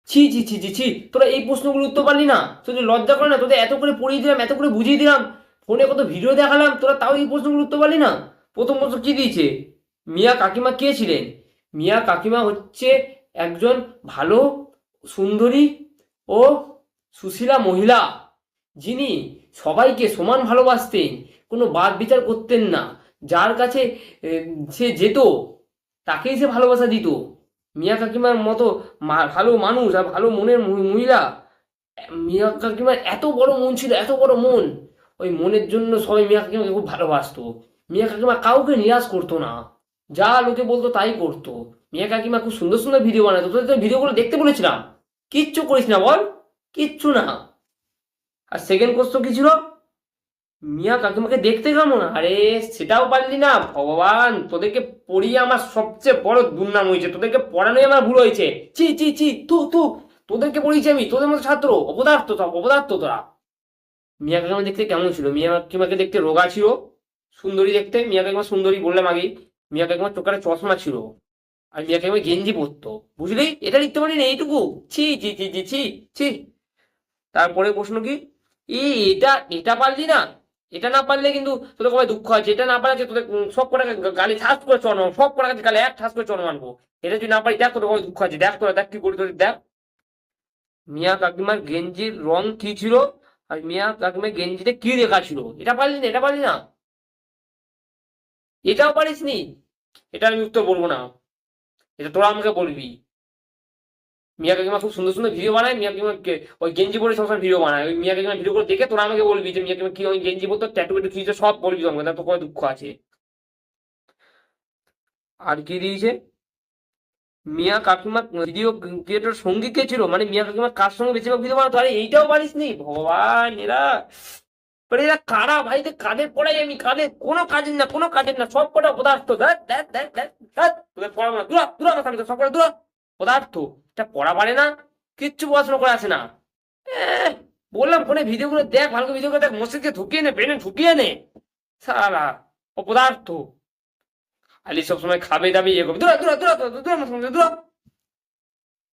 ছি ছি ছি ছি ছি, তোরা এই প্রশ্নগুলো উত্তর পারলি না? তোদের লজ্জা করে না? তোদের এত করে পড়িয়ে দিলাম, এত করে বুঝিয়ে দিলাম, ফোনে কত ভিডিও দেখালাম, তোরা তাও এই প্রশ্নগুলো উত্তর পারলি না? প্রথম প্রশ্ন কি দিয়েছে? মিয়া কাকিমা কে ছিলেন? মিয়া কাকিমা হচ্ছে একজন ভালো, সুন্দরী ও সুশীলা মহিলা, যিনি সবাইকে সমান ভালোবাসতেন, কোনো বাদ বিচার করতেন না। যার কাছে সে যেত তাকেই সে ভালোবাসা দিত। মিয়া কাকিমার মতো ভালো মানুষ আর ভালো মনের মহিলা, মিয়া কাকিমার এত বড় মন ছিল, এত বড় মন। ওই মনের জন্য সবাই মিয়া কাকিমাকে খুব ভালোবাসতো। মিয়া কাকিমা কাউকে নিরাশ করতো না, যা লোকে বলতো তাই করতো। মিয়া কাকিমা খুব সুন্দর সুন্দর ভিডিও বানাতো, তোদের তো ভিডিওগুলো দেখতে বলেছিলাম, কিচ্ছু করিস না বল, কিচ্ছু না। আর সেকেন্ড কোশ্চেন কি ছিল? মিয়া কাকিমাকে দেখতে কেমন? আরে সেটাও পারলি না? ভগবান, তোদেরকে পড়িয়ে আমার সবচেয়ে বড় দুর্নাম হয়েছে, তোদেরকে পড়ানোই আমার ভুল হয়েছে। ছি ছি ছি, তোদেরকে পড়িয়েছি আমি, তোদের মতো ছাত্র অপদার্থ, সব অপদার্থ তোরা। মিয়া কাকিমা দেখতে কেমন ছিল? মিয়া কাকিমাকে দেখতে রোগা ছিল, সুন্দরী দেখতে। মিয়া কাকিমা সুন্দরী বললাম আগেই। মিয়া কাকিমার চোখে চশমা ছিল, আর মিয়া কাকিমা গেঞ্জি পরতো, বুঝলি? এটা লিখতে পারি না এইটুকু? ছি ছি ছি ছি ছি ছি। তারপরে প্রশ্ন কি? এটা এটা পারলি না? এটা না পারলে কিন্তু তোদের কবে দুঃখ আছে। এটা না পারলে তোদের সব কটা গালি ঠাস করে চড় মারবো, সব কটা গালি এক ঠাস করে চড় মারবো। এটা যদি না পারি, দেখ তোদের কবে দুঃখ আছে, দেখ তোরা, দেখ কি করি তোদের, দেখ। মিয়া কাকিমার গেঞ্জির রং কি ছিল, আর মিয়া কাকিমার গেঞ্জিতে কি লেখা ছিল? এটা পারলি না? এটা পারলি না? এটাও পারিস নি? এটা আমি উত্তর বলবো না, এটা তোরা আমাকে বলবি। মিয়া কাকিমা খুব সুন্দর সুন্দর ভিডিও বানায়, মিয়া কাকিমা ওই গেঞ্জি পরে সবসময় ভিডিও বানায়। ওই মিয়া কাকিমা ভিডিও করে দেখে তোরা আমাকে বলবি যে মিয়া কাকিমা কি ওই গেঞ্জি পরতো, ট্যাটু ট্যাটু কি সব বলবি তো আমাকে, তো কোনো দুঃখ আছে। আর কি দিয়েছে? মিয়া কাকিমা ভিডিও ক্রিয়েটর সঙ্গী কে ছিল, মানে মিয়া কাকিমা কার সঙ্গে বেশিরভাগ ভিডিও বানাতো? আরে এইটাও পারিস নি? ভগবান, এরা মানে এরা কারা ভাই? কাদের পড়াই আমি? কাদের? কোনো কাজের না, কোনো কাজের না, সব কটা পদার্থ। দেখ দেখ দেখ দেখ দেখ, তোদের পড়াবো না, দূরা দূরা আমার সামনে থেকে, সব কটা দূরা। পদার্থ, এটা পড়া পারে না, কিচ্ছু পড়াশোনা করে আসে না। এহ, বললাম ফোনে ভিডিওগুলো দেখ, ভালো করে ভিডিওগুলো দেখ, মস্তিষ্কে ঢুকিয়ে নে, ব্রেনে ঢুকিয়ে নে। সালা অপদার্থ, খালি সবসময় খাবে দাবি ইয়ে করবে। দূরা দূরা দূরা দূরা দূরা আমার সামনে থেকে, দূরা।